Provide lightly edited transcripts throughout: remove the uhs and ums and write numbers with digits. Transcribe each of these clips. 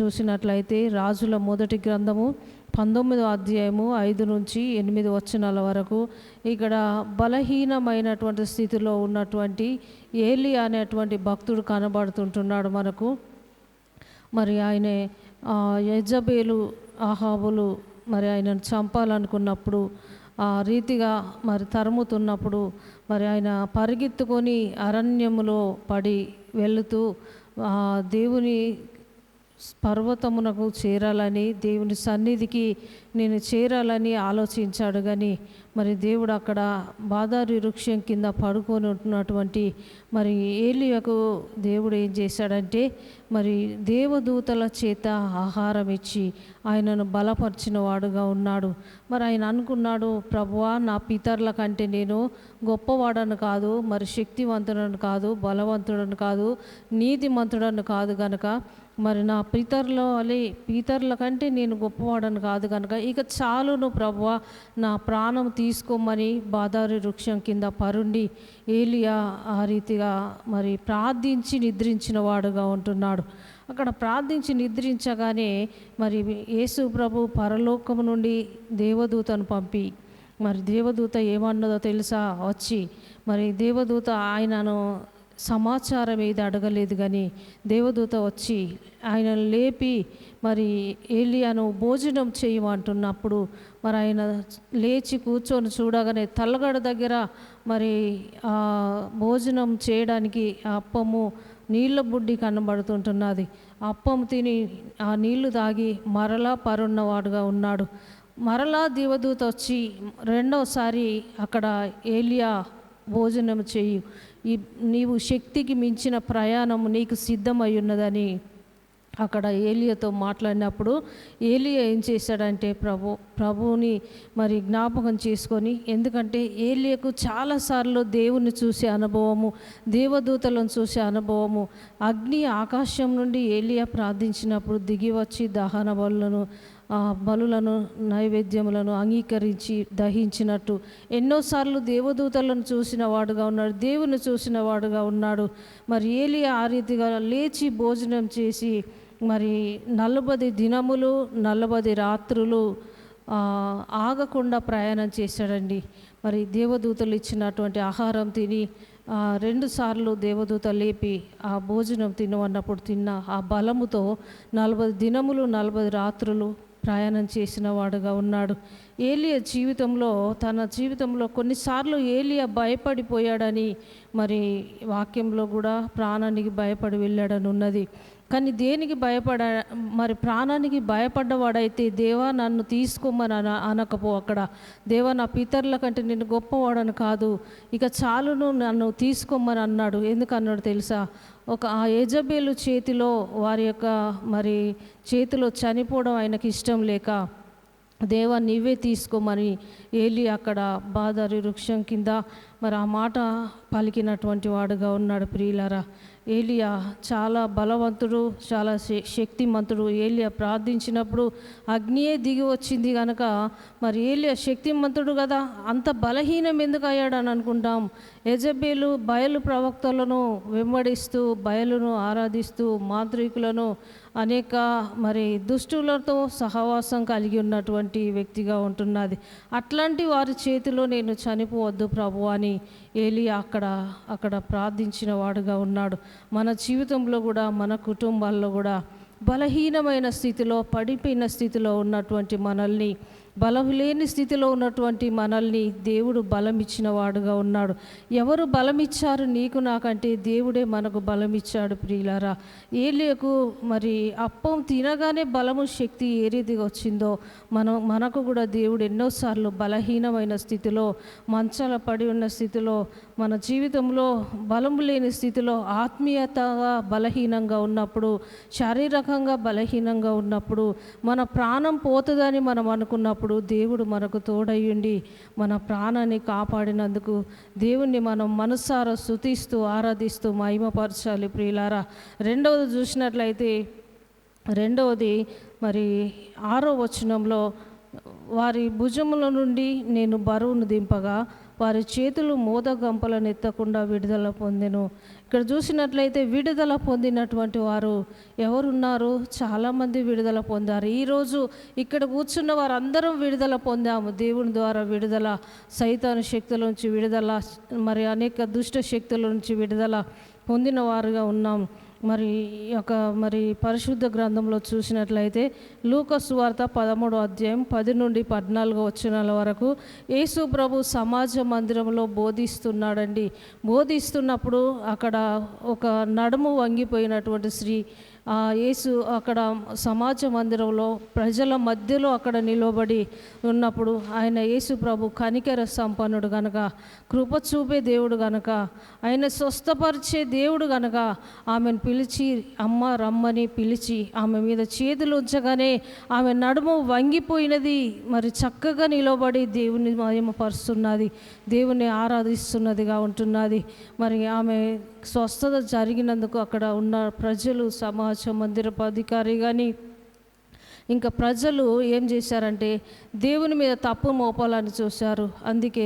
చూసినట్లయితే రాజుల మొదటి గ్రంథము 19వ అధ్యాయము 5 నుంచి 8 వచనాల వరకు ఇక్కడ బలహీనమైనటువంటి స్థితిలో ఉన్నటువంటి ఏలియా అనేటువంటి భక్తుడు కనబడుతుంటున్నాడు మనకు. మరి ఆయనే యెజబేలు అహాబులు మరి ఆయనను చంపాలనుకున్నప్పుడు ఆ రీతిగా మరి తరుముతున్నప్పుడు మరి ఆయన పరిగెత్తుకొని అరణ్యములో పడి వెళుతూ దేవుని పర్వతమునకు చేరాలని, దేవుని సన్నిధికి నేను చేరాలని ఆలోచించాడు. కానీ మరి దేవుడు అక్కడ బాదారి వృక్షం కింద పడుకొని ఉంటున్నటువంటి మరి ఏలియాకు దేవుడు ఏం చేశాడంటే మరి దేవదూతల చేత ఆహారం ఇచ్చి ఆయనను బలపరిచిన వాడుగా ఉన్నాడు. మరి ఆయన అనుకున్నాడు, ప్రభువా, నా పితరుల కంటే నేను గొప్పవాడను కాదు, మరి శక్తివంతుడను కాదు, బలవంతుడను కాదు, నీతిమంతుడను కాదు గనక మరి నా పితరుల కంటే నేను గొప్పవాడను కాదు కనుక ఇక చాలును ప్రభువా, నా ప్రాణం తీసుకోమని బాదారి వృక్షం కింద పరుండి ఏలియా ఆ రీతిగా మరి ప్రార్థించి నిద్రించిన వాడుగా ఉంటున్నాడు. అక్కడ ప్రార్థించి నిద్రించగానే మరి యేసు ప్రభు పరలోకము నుండి దేవదూతను పంపి మరి దేవదూత ఏమన్నదో తెలుసా? వచ్చి మరి దేవదూత ఆయనను సమాచారం ఏది అడగలేదు, కానీ దేవదూత వచ్చి ఆయనను లేపి మరి ఏలియాను భోజనం చేయమంటున్నప్పుడు మరి ఆయన లేచి కూర్చొని చూడగానే తలగడ దగ్గర మరి భోజనం చేయడానికి అప్పము నీళ్ళ బుడ్డి కనబడుతుంటున్నది. అప్పం తిని ఆ నీళ్లు తాగి మరలా పరున్నవాడుగా ఉన్నాడు. మరలా దేవదూత వచ్చి రెండవసారి అక్కడ ఏలియా భోజనం చేయు, నీవు శక్తికి మించిన ప్రయాణం నీకు సిద్ధమై ఉన్నదని అక్కడ ఏలియాతో మాట్లాడినప్పుడు ఏలియా ఏం చేశాడంటే ప్రభువుని మరి జ్ఞాపకం చేసుకొని, ఎందుకంటే ఏలియాకు చాలాసార్లు దేవుని చూసే అనుభవము, దేవదూతలను చూసే అనుభవము, అగ్ని ఆకాశం నుండి ఏలియా ప్రార్థించినప్పుడు దిగి వచ్చి దహన బలులను నైవేద్యములను అంగీకరించి దహించినట్టు ఎన్నోసార్లు దేవదూతలను చూసిన వాడుగా ఉన్నాడు, దేవుని చూసిన వాడుగా ఉన్నాడు. మరి ఏలియా ఆ రీతిగా లేచి భోజనం చేసి మరి 40 దినములు 40 రాత్రులు ఆగకుండా ప్రయాణం చేశాడండి. మరి దేవదూతలు ఇచ్చినటువంటి ఆహారం తిని 2 సార్లు దేవదూత లేపి ఆ భోజనం తినవన్నప్పుడు తిన్న ఆ బలముతో 40 దినములు 40 రాత్రులు ప్రయాణం చేసిన వాడుగా ఉన్నాడు. ఏలియా తన జీవితంలో కొన్నిసార్లు ఏలియా భయపడిపోయాడని మరి వాక్యంలో కూడా ప్రాణానికి భయపడి వెళ్ళాడని ఉన్నది. కానీ దేనికి మరి ప్రాణానికి భయపడ్డవాడైతే దేవా నన్ను తీసుకోమని అనకపో, అక్కడ దేవా నా పితరుల కంటే నేను గొప్పవాడను కాదు, ఇక చాలును నన్ను తీసుకోమని అన్నాడు. ఎందుకన్నాడు తెలుసా? ఆ యెజబేలు చేతిలో వారి యొక్క మరి చేతిలో చనిపోవడం ఆయనకి ఇష్టం లేక దేవా నీవే తీసుకోమని ఏలియా అక్కడ బాదారి వృక్షం కింద మరి ఆ మాట పలికినటువంటి వాడుగా ఉన్నాడు. ప్రియులారా, ఏలియా చాలా బలవంతుడు, చాలా శక్తిమంతుడు. ఏలియా ప్రార్థించినప్పుడు అగ్నియే దిగి వచ్చింది కనుక మరి ఏలియా శక్తిమంతుడు కదా, అంత బలహీనం ఎందుకు అయ్యాడని అనుకుంటాం. యెజబేలు బయలు ప్రవక్తలను వెంబడిస్తూ బయలును ఆరాధిస్తూ మాంత్రికులను అనేక మరి దుష్టులతో సహవాసం కలిగి ఉన్నటువంటి వ్యక్తిగా ఉంటున్నది. అట్లాంటి వారి చేతిలో నేను చనిపోవద్దు ప్రభు అని ఏలియా అక్కడ ప్రార్థించిన వాడుగా ఉన్నాడు. మన జీవితంలో కూడా మన కుటుంబాల్లో కూడా బలహీనమైన స్థితిలో పడిపోయిన స్థితిలో ఉన్నటువంటి మనల్ని, బలలేని స్థితిలో ఉన్నటువంటి మనల్ని దేవుడు బలమిచ్చిన వాడుగా ఉన్నాడు. ఎవరు బలమిచ్చారు నీకు నాకంటే దేవుడే మనకు బలమిచ్చాడు. ప్రియులారా, ఏలియాకు మరి అప్పం తినగానే బలము శక్తి ఏ రీతిగా వచ్చిందో మనకు కూడా దేవుడు ఎన్నోసార్లు బలహీనమైన స్థితిలో, మంచాల పడి ఉన్న స్థితిలో, మన జీవితంలో బలము లేని స్థితిలో, ఆత్మీయతగా బలహీనంగా ఉన్నప్పుడు, శారీరకంగా బలహీనంగా ఉన్నప్పుడు, మన ప్రాణం పోతుందని మనం అనుకున్నప్పుడు దేవుడు మనకు తోడయ్యుండి మన ప్రాణాన్ని కాపాడినందుకు దేవుణ్ణి మనం మనసారా స్తుతిస్తూ ఆరాధిస్తూ మహిమపరచాలి. ప్రియులారా, రెండవది చూసినట్లయితే మరి 6వ వచనంలో వారి భుజముల నుండి నేను బరువును దింపగా వారి చేతులు మోదగంపలను ఎత్తకుండా విడుదల పొందెను. ఇక్కడ చూసినట్లయితే విడుదల పొందినటువంటి వారు ఎవరున్నారు? చాలామంది విడుదల పొందారు. ఈరోజు ఇక్కడ కూర్చున్న వారందరం విడుదల పొందాము. దేవుని ద్వారా విడుదల, సైతాను శక్తుల నుంచి విడుదల, మరి అనేక దుష్ట శక్తుల నుంచి విడుదల పొందిన వారుగా ఉన్నాం. మరి పరిశుద్ధ గ్రంథంలో చూసినట్లయితే లూకా సువార్త 13వ అధ్యాయం 10 నుండి 14 వచనాల వరకు యేసు ప్రభు సమాజ మందిరంలో బోధిస్తున్నాడండి. బోధిస్తున్నప్పుడు అక్కడ ఒక నడుము వంగిపోయినటువంటి స్త్రీ యేసు అక్కడ సమాజ మందిరంలో ప్రజల మధ్యలో అక్కడ నిలబడి ఉన్నప్పుడు ఆయన యేసు ప్రభు కనికర సంపన్నుడు గనక, కృప చూపే దేవుడు గనక, ఆయన స్వస్థపరిచే దేవుడు గనక ఆమెను పిలిచి అమ్మ రమ్మని పిలిచి ఆమె మీద చేతులు ఉంచగానే ఆమె నడుము వంగిపోయినది. మరి చక్కగా నిలబడి దేవుని మహిమపరుస్తున్నది, దేవుని ఆరాధిస్తున్నదిగా ఉంటున్నది. మరి ఆమె స్వస్థత జరిగినందుకు అక్కడ ఉన్న ప్రజలు, సమాజ మందిరపు అధికారి కానీ ఇంకా ప్రజలు ఏం చేశారంటే దేవుని మీద తప్పు మోపాలని చూశారు. అందుకే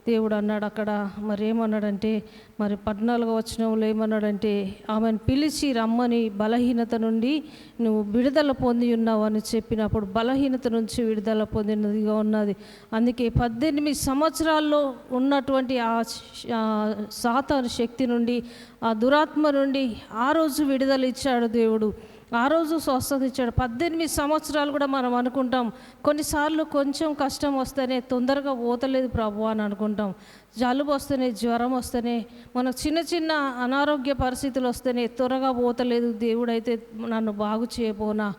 దేవుడు అన్నాడు అక్కడ, మరి ఏమన్నాడంటే, మరి 14వ వచనంలో ఏమన్నాడంటే, ఆమెను పిలిచి రమ్మని, బలహీనత నుండి నువ్వు విడుదల పొంది ఉన్నావు అని చెప్పినప్పుడు బలహీనత నుంచి విడుదల పొందినదిగా ఉన్నది. అందుకే 18 సంవత్సరాల్లో ఉన్నటువంటి ఆ సాతాను శక్తి నుండి, ఆ దురాత్మ నుండి ఆ రోజు విడుదల ఇచ్చాడు దేవుడు. ఆ రోజు స్వస్థత ఇచ్చాడు. 18 సంవత్సరాలు కూడా మనం అనుకుంటాం, కొన్నిసార్లు కొంచెం కష్టం వస్తేనే తొందరగా పోతలేదు ప్రభు అని అనుకుంటాం. జలుబు వస్తేనే, జ్వరం వస్తేనే, మనకు చిన్న చిన్న అనారోగ్య పరిస్థితులు వస్తేనే త్వరగా పోతలేదు. దేవుడైతే నన్ను బాగు చేయబోనా,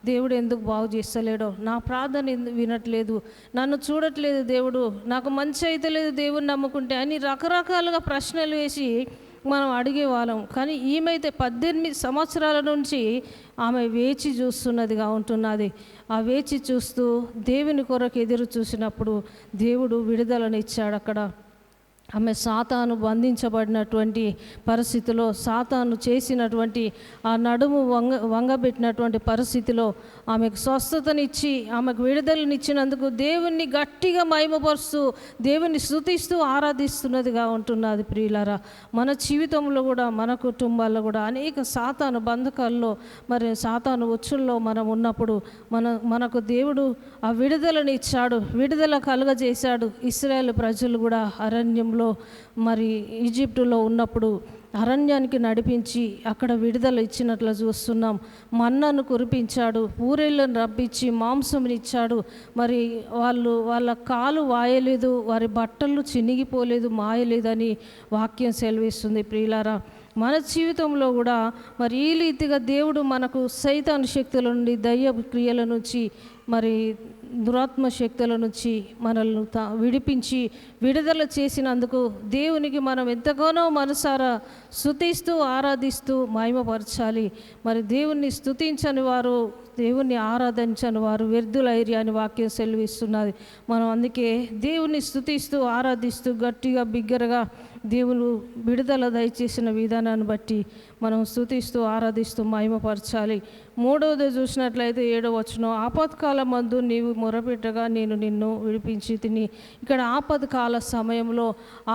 దేవుడు ఎందుకు బాగు చేస్తలేడో, నా ప్రార్థన వినట్లేదు, నన్ను చూడట్లేదు దేవుడు, నాకు మంచి అయితే లేదు దేవుడిని నమ్ముకుంటే అని రకరకాలుగా ప్రశ్నలు వేసి మనం అడిగేవాళ్ళం. కానీ ఈమెయితే 18 సంవత్సరాల నుంచి ఆమె వేచి చూస్తున్నదిగా ఉంటున్నది. ఆ వేచి చూస్తూ దేవుని కొరకు ఎదురు చూసినప్పుడు దేవుడు విడుదలనిచ్చాడు. అక్కడ ఆమె సాతాను బంధించబడినటువంటి పరిస్థితిలో, సాతాను చేసినటువంటి ఆ నడుము వంగబెట్టినటువంటి పరిస్థితిలో ఆమెకు స్వస్థతనిచ్చి ఆమెకు విడుదలనిచ్చినందుకు దేవుణ్ణి గట్టిగా మహిమపరుస్తూ దేవుని స్తుతిస్తూ ఆరాధిస్తున్నదిగా ఉంటున్నది. ప్రియులారా, మన జీవితంలో కూడా, మన కుటుంబాల్లో కూడా అనేక సాతాను బంధకాల్లో, మరి సాతాను ఉచ్చుల్లో మనం ఉన్నప్పుడు మనకు దేవుడు ఆ విడుదలని ఇచ్చాడు, విడుదల కలుగజేశాడు. ఇశ్రాయేలు ప్రజలు కూడా అరణ్యంలో, మరి ఈజిప్టులో ఉన్నప్పుడు అరణ్యానికి నడిపించి అక్కడ విడుదల ఇచ్చినట్లు చూస్తున్నాం. మన్నను కురిపించాడు, ఊరేళ్ళను రప్పించి మాంసంనిచ్చాడు. మరి వాళ్ళ కాలు వాయలేదు, వారి బట్టలు చినిగిపోలేదు, మాయలేదని వాక్యం సెలవిస్తుంది. ప్రియులారా, మన జీవితంలో కూడా మరి ఈ రీతిగా దేవుడు మనకు సైతాను శక్తుల నుండి, దయ్య క్రియల నుంచి, మరి దురాత్మ శక్తుల నుంచి మనల్ని విడిపించి విడుదల చేసినందుకు దేవునికి మనం ఎంతగానో మనసారా స్తుతిస్తూ ఆరాధిస్తూ మహిమపరచాలి. మరి దేవుణ్ణి స్తుతించని వారు, దేవుణ్ణి ఆరాధించని వారు వ్యర్థులైరి అని వాక్యం సెలవిస్తున్నది. మనం అందుకే దేవుణ్ణి స్తుతిస్తూ ఆరాధిస్తూ గట్టిగా బిగ్గరగా దేవుడు విడుదల దయచేసిన విధానాన్ని బట్టి మనం స్తుతిస్తూ ఆరాధిస్తూ మహిమపరచాలి. 3వది చూసినట్లయితే 7వ వచనం, ఆపత్కాలమందు నీవు మొరపెట్టగా నేను నిన్ను విడిపించి తిని. ఇక్కడ ఆపత్కాల సమయంలో,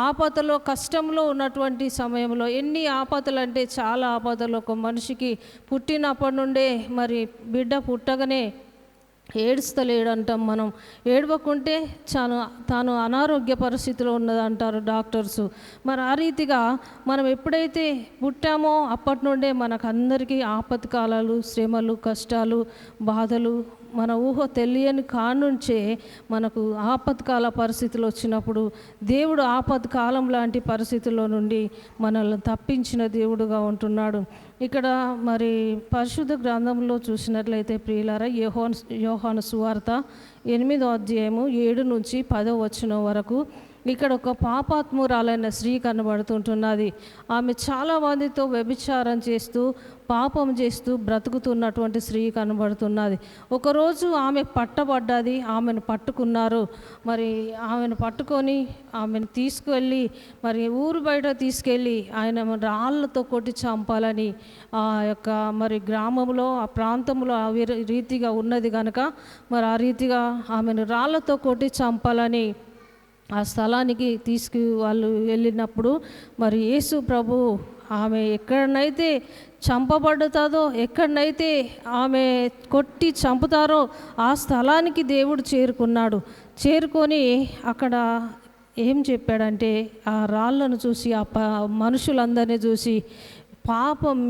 ఆపదలో, కష్టంలో ఉన్నటువంటి సమయంలో, ఎన్ని ఆపదలు అంటే చాలా ఆపదలు. ఒక మనిషికి పుట్టినప్పటి నుండే మరి బిడ్డ పుట్టగానే ఏడుస్తలేడంటాం మనం. ఏడవకుంటే తాను అనారోగ్య పరిస్థితిలో ఉన్నదంటారు డాక్టర్సు. మరి ఆ రీతిగా మనం ఎప్పుడైతే పుట్టామో అప్పటి నుండే మనకందరికీ ఆపత్కాలాలు, శ్రమలు, కష్టాలు, బాధలు మన ఊహ తెలియని కానుంచే మనకు ఆపత్కాల పరిస్థితులు వచ్చినప్పుడు దేవుడు ఆపత్కాలం లాంటి పరిస్థితుల్లో నుండి మనల్ని తప్పించిన దేవుడుగా ఉంటున్నాడు. ఇక్కడ మరి పరిశుద్ధ గ్రంథంలో చూసినట్లయితే ప్రియులారా, యోహాను సువార్త 8వ అధ్యాయము 7 నుంచి 10వ వచనం వరకు ఇక్కడ ఒక పాపాత్మురాలైన స్త్రీ కనబడుతుంటున్నది. ఆమె చాలా మందితో వ్యభిచారం చేస్తూ, పాపం చేస్తూ బ్రతుకుతున్నటువంటి స్త్రీ కనబడుతున్నది. ఒకరోజు ఆమె పట్టబడ్డది, ఆమెను పట్టుకున్నారు. మరి ఆమెను పట్టుకొని ఆమెను తీసుకెళ్ళి మరి ఊరు బయట తీసుకెళ్ళి ఆయన రాళ్ళతో కొట్టి చంపాలని ఆ యొక్క మరి గ్రామంలో, ఆ ప్రాంతంలో ఆ రీతిగా ఉన్నది కనుక మరి ఆ రీతిగా ఆమెను రాళ్ళతో కొట్టి చంపాలని ఆ స్థలానికి వాళ్ళు వెళ్ళినప్పుడు మరి యేసు ప్రభు ఆమె ఎక్కడనైతే చంపబడుతుందో, ఎక్కడనైతే ఆమె కొట్టి చంపుతారో ఆ స్థలానికి దేవుడు చేరుకున్నాడు. చేరుకొని అక్కడ ఏం చెప్పాడంటే, ఆ రాళ్ళను చూసి ఆ మనుషులందరినీ చూసి,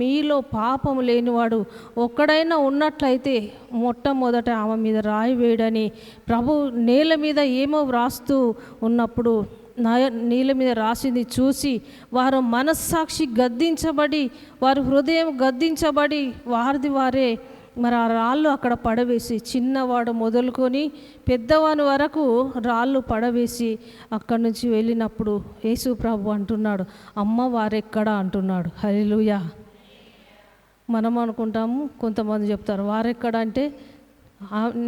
మీలో పాపం లేనివాడు ఒక్కడైనా ఉన్నట్లయితే మొట్టమొదట ఆమె మీద రాయి వేయడని ప్రభు నేల మీద ఏమో వ్రాస్తూ ఉన్నప్పుడు నీళ్ళ మీద రాసింది చూసి వారు మనస్సాక్షి గద్దించబడి, వారి హృదయం గద్దించబడి వారే మరి ఆ రాళ్ళు అక్కడ పడవేసి, చిన్నవాడు మొదలుకొని పెద్దవాని వరకు రాళ్ళు పడవేసి అక్కడి నుంచి వెళ్ళినప్పుడు యేసు ప్రభు అంటున్నాడు, అమ్మ వారెక్కడా అంటున్నాడు. హల్లెలూయా. మనం అనుకుంటాము, కొంతమంది చెప్తారు వారెక్కడ అంటే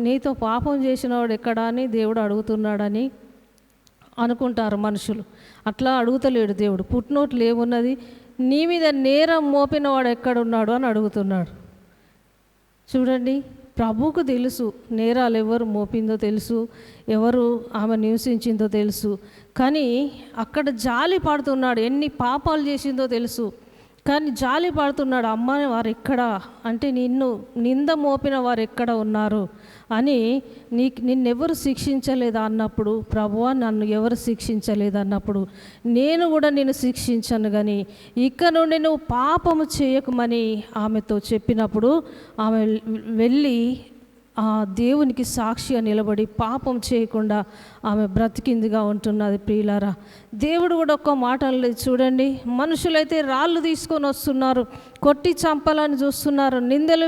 నీతో పాపం చేసినవాడు ఎక్కడా అని దేవుడు అడుగుతున్నాడని అనుకుంటారు మనుషులు. అట్లా అడుగుతలేడు దేవుడు. పుట్టినోట్లు ఏమున్నది, నీ మీద నేరం మోపినవాడు ఎక్కడున్నాడు అని అడుగుతున్నాడు. చూడండి, ప్రభువుకు తెలుసు నేరాలు ఎవరు మోపిందో తెలుసు, ఎవరు ఆమె నివసించిందో తెలుసు. కానీ అక్కడ జాలి పడుతున్నాడు, ఎన్ని పాపాలు చేసిందో తెలుసు. కానీ జాలి పడుతున్నాడు, అమ్మ వారు ఎక్కడ అంటే నిన్ను నింద మోపిన వారు ఎక్కడ ఉన్నారు అని. నిన్నెవరు శిక్షించలేదు అన్నప్పుడు, ప్రభువా నన్ను ఎవరు శిక్షించలేదు అన్నప్పుడు, నేను కూడా నిన్ను శిక్షించను కానీ ఇక నుండి నువ్వు పాపము చేయకమని ఆమెతో చెప్పినప్పుడు ఆమె వెళ్ళి ఆ దేవునికి సాక్షిగా నిలబడి పాపం చేయకుండా ఆమె బ్రతికిందిగా ఉంటున్నది. ప్రియులారా, దేవుడు కూడా ఒక్క మాట లేదు. చూడండి, మనుషులైతే రాళ్ళు తీసుకొని వస్తున్నారు, కొట్టి చంపాలని చూస్తున్నారు, నిందలు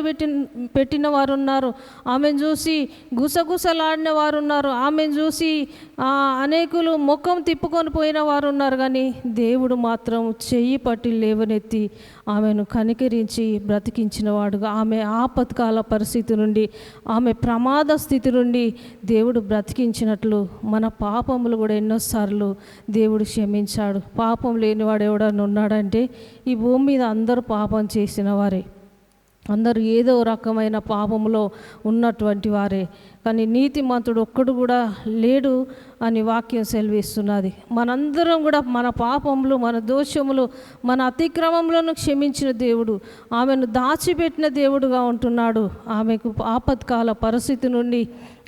పెట్టిన వారు ఉన్నారు, ఆమెను చూసి గుసగుసలాడిన వారు ఉన్నారు, ఆమెను చూసి అనేకులు ముఖం తిప్పుకొని పోయిన వారు ఉన్నారు. కానీ దేవుడు మాత్రం చెయ్యి పట్టి లేవనెత్తి ఆమెను కనికరించి బ్రతికించిన వాడుగా, ఆమె ఆపత్కాల పరిస్థితి నుండి, ఆమె ప్రమాద స్థితి నుండి దేవుడు బ్రతికించినట్లు మన పాపములు కూడా ఎన్నోసార్లు దేవుడు క్షమించాడు. పాపం లేనివాడు ఎవడన్నా ఉన్నాడంటే ఈ భూమి మీద అందరూ పాపం చేసిన వారే, అందరూ ఏదో రకమైన పాపంలో ఉన్నటువంటి వారే. కానీ నీతిమంతుడు ఒక్కడు కూడా లేడు అని వాక్యం సెలవిస్తున్నది. మనందరం కూడా మన పాపములు, మన దోషములు, మన అతిక్రమములను క్షమించిన దేవుడు ఆమెను దాచిపెట్టిన దేవుడుగా ఉంటున్నాడు. ఆమెకు ఆపత్కాల పరిస్థితి నుండి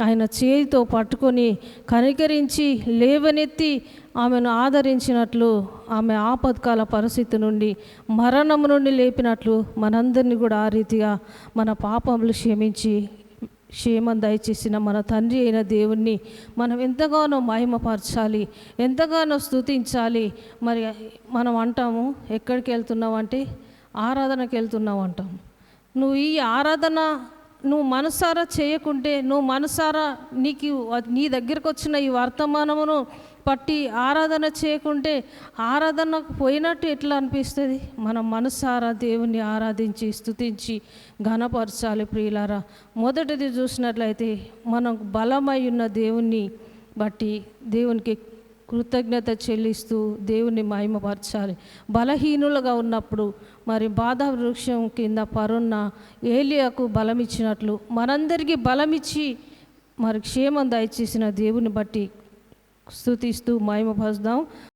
ఆయన చేతితో పట్టుకొని కనికరించి లేవనెత్తి ఆమెను ఆదరించినట్లు, ఆమె ఆపత్కాల పరిస్థితి నుండి మరణము నుండి లేపినట్లు మనందరినీ కూడా ఆ రీతిగా మన పాపములు క్షమించి క్షేమం దయచేసిన మన తండ్రి అయిన దేవుణ్ణి మనం ఎంతగానో మహిమపరచాలి, ఎంతగానో స్తుతించాలి. మరి మనం అంటాము, ఎక్కడికి వెళ్తున్నావు అంటే ఆరాధనకి వెళ్తున్నావు అంటాం. నువ్వు ఈ ఆరాధన నువ్వు మనసారా చేయకుంటే, నువ్వు మనసారా నీ దగ్గరకు వచ్చిన ఈ వర్తమానమును పట్టి ఆరాధన చేయకుంటే ఆరాధనకు పోయినట్టు ఎట్లా అనిపిస్తుంది? మనం మనసారా దేవుణ్ణి ఆరాధించి స్తుతించి ఘనపరచాలి. ప్రియులారా, మొదటిది చూసినట్లయితే మనం బలమై ఉన్న దేవుణ్ణి బట్టి దేవునికి కృతజ్ఞత చెల్లిస్తూ దేవుని మహిమపరచాలి. బలహీనులుగా ఉన్నప్పుడు మరి బాధ వృక్షం కింద పరున్న ఏలియాకు బలమిచ్చినట్లు మనందరికీ బలమిచ్చి మరి క్షేమం దయచేసిన దేవుని బట్టి స్తుతిస్తూ మహిమపరుద్దాం.